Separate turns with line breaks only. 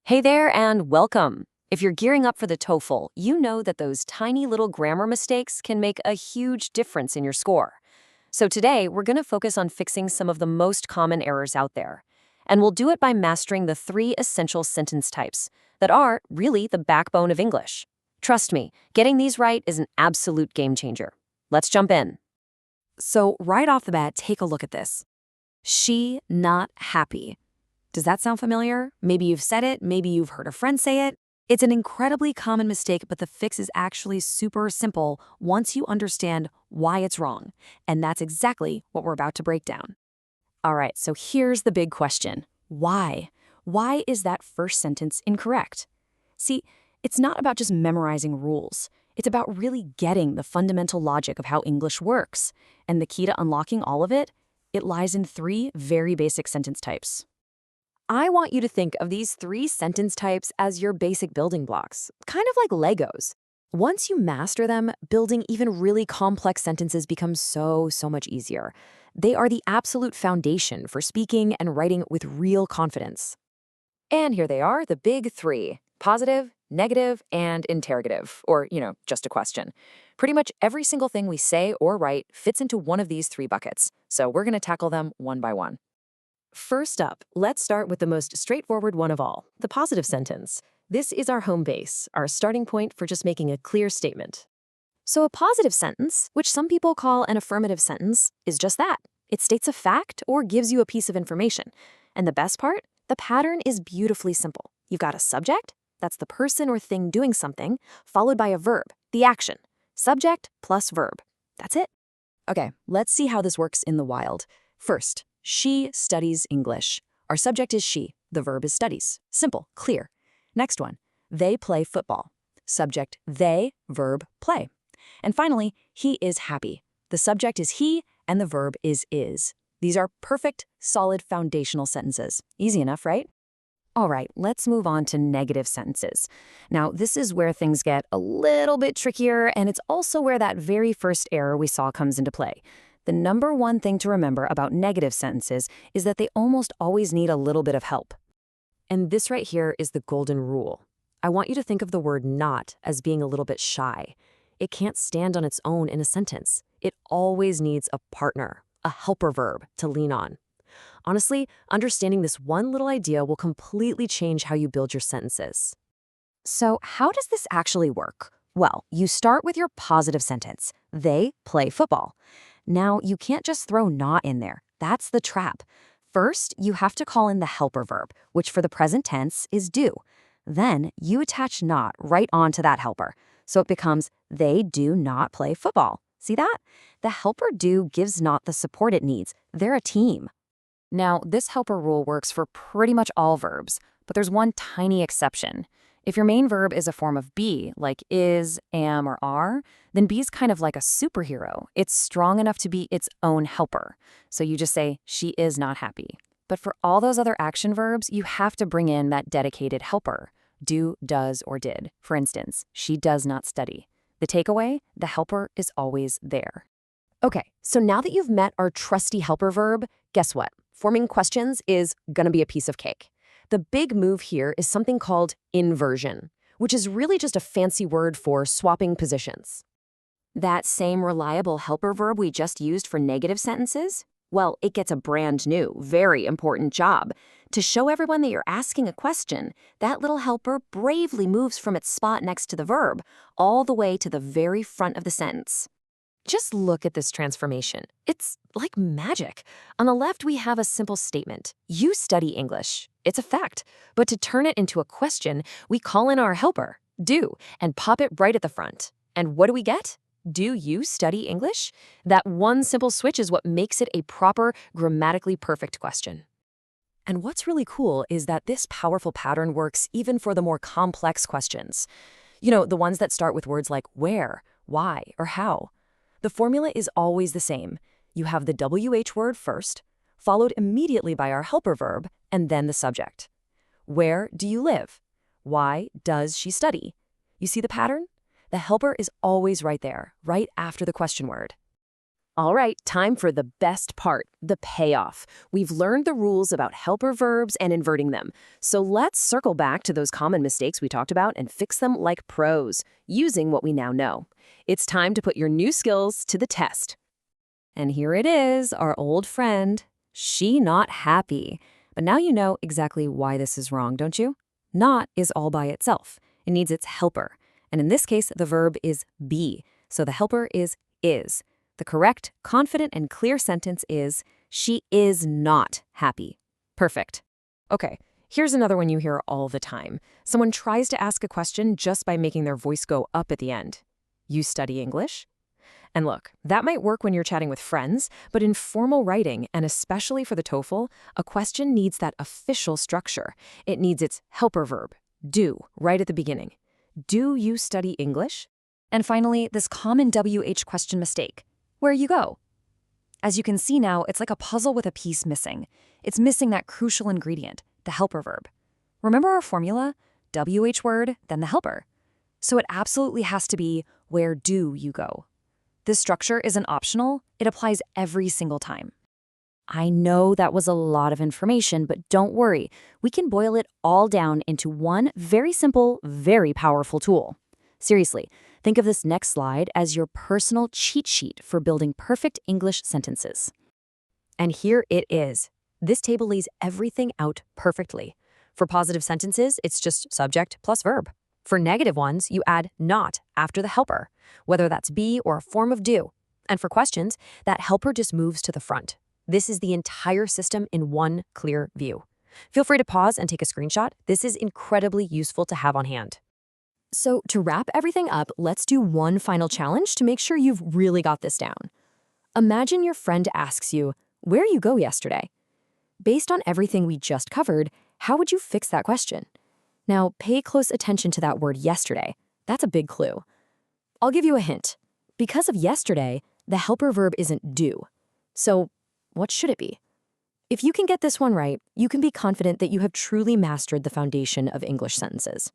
Hey there and welcome. If you're gearing up for the TOEFL, you know that those tiny little grammar mistakes can make a huge difference in your score. So today, we're going to focus on fixing some of the most common errors out there. And we'll do it by mastering the three essential sentence types that are really the backbone of English. Trust me, getting these right is an absolute game changer. Let's jump in. So right off the bat, take a look at this. She not happy. Does that sound familiar? Maybe you've said it, maybe you've heard a friend say it. It's an incredibly common mistake, but the fix is actually super simple once you understand why it's wrong. And that's exactly what we're about to break down. All right, so here's the big question. Why? Why is that first sentence incorrect? See, it's not about just memorizing rules. It's about really getting the fundamental logic of how English works. And the key to unlocking all of it, it lies in three very basic sentence types. I want you to think of these three sentence types as your basic building blocks, kind of like Legos. Once you master them, building even really complex sentences becomes so much easier. They are the absolute foundation for speaking and writing with real confidence. And here they are, the big three: positive, negative, and interrogative, or, just a question. Pretty much every single thing we say or write fits into one of these three buckets, so we're going to tackle them one by one. First up, let's start with the most straightforward one of all, the positive sentence. This is our home base, our starting point for just making a clear statement. So a positive sentence, which some people call an affirmative sentence, is just that. It states a fact or gives you a piece of information. And the best part? The pattern is beautifully simple. You've got a subject, that's the person or thing doing something, followed by a verb, the action. Subject plus verb. That's it. Okay, let's see how this works in the wild. First, she studies English. Our subject is she. The verb is studies. Simple, clear. Next one, they play football. Subject, they, verb, play. And finally, he is happy. The subject is he, and the verb is. These are perfect, solid, foundational sentences. Easy enough, right? All right, let's move on to negative sentences. Now, this is where things get a little bit trickier, and it's also where that very first error we saw comes into play. The number one thing to remember about negative sentences is that they almost always need a little bit of help. And this right here is the golden rule. I want you to think of the word not as being a little bit shy. It can't stand on its own in a sentence. It always needs a partner, a helper verb to lean on. Honestly, understanding this one little idea will completely change how you build your sentences. So how does this actually work? Well, you start with your positive sentence. They play football. Now, you can't just throw not in there. That's the trap. First, you have to call in the helper verb, which for the present tense is do. Then, you attach not right onto that helper. So it becomes, they do not play football. See that? The helper do gives not the support it needs. They're a team. Now, this helper rule works for pretty much all verbs, but there's one tiny exception. If your main verb is a form of be, like is, am, or are, then be is kind of like a superhero. It's strong enough to be its own helper. So you just say, she is not happy. But for all those other action verbs, you have to bring in that dedicated helper. Do, does, or did. For instance, she does not study. The takeaway? The helper is always there. Okay, so now that you've met our trusty helper verb, guess what? Forming questions is gonna be a piece of cake. The big move here is something called inversion, which is really just a fancy word for swapping positions. That same reliable helper verb we just used for negative sentences? Well, it gets a brand new, very important job. To show everyone that you're asking a question, that little helper bravely moves from its spot next to the verb all the way to the very front of the sentence. Just look at this transformation. It's like magic. On the left, we have a simple statement. You study English. It's a fact. But to turn it into a question, we call in our helper, do, and pop it right at the front. And what do we get? Do you study English? That one simple switch is what makes it a proper, grammatically perfect question. And what's really cool is that this powerful pattern works even for the more complex questions. The ones that start with words like where, why, or how. The formula is always the same. You have the WH word first, followed immediately by our helper verb, and then the subject. Where do you live? Why does she study? You see the pattern? The helper is always right there, right after the question word. All right, time for the best part, the payoff. We've learned the rules about helper verbs and inverting them. So let's circle back to those common mistakes we talked about and fix them like pros, using what we now know. It's time to put your new skills to the test. And here it is, our old friend, she not happy. But now you know exactly why this is wrong, don't you? Not is all by itself. It needs its helper. And in this case, the verb is be. So the helper is. The correct, confident, and clear sentence is, she is not happy. Perfect. Okay, here's another one you hear all the time. Someone tries to ask a question just by making their voice go up at the end. You study English? And look, that might work when you're chatting with friends, but in formal writing, and especially for the TOEFL, a question needs that official structure. It needs its helper verb, do, right at the beginning. Do you study English? And finally, this common WH question mistake. Where you go? As you can see now, it's like a puzzle with a piece missing. It's missing that crucial ingredient, the helper verb. Remember our formula? WH word, then the helper. So it absolutely has to be, where do you go? This structure isn't optional. It applies every single time. I know that was a lot of information, but don't worry. We can boil it all down into one very simple, very powerful tool. Seriously, think of this next slide as your personal cheat sheet for building perfect English sentences. And here it is. This table lays everything out perfectly. For positive sentences, it's just subject plus verb. For negative ones, you add not after the helper, whether that's be or a form of do. And for questions, that helper just moves to the front. This is the entire system in one clear view. Feel free to pause and take a screenshot. This is incredibly useful to have on hand. So to wrap everything up, let's do one final challenge to make sure you've really got this down. Imagine your friend asks you, where you go yesterday? Based on everything we just covered, how would you fix that question? Now, pay close attention to that word yesterday. That's a big clue. I'll give you a hint. Because of yesterday, the helper verb isn't do. So what should it be? If you can get this one right, you can be confident that you have truly mastered the foundation of English sentences.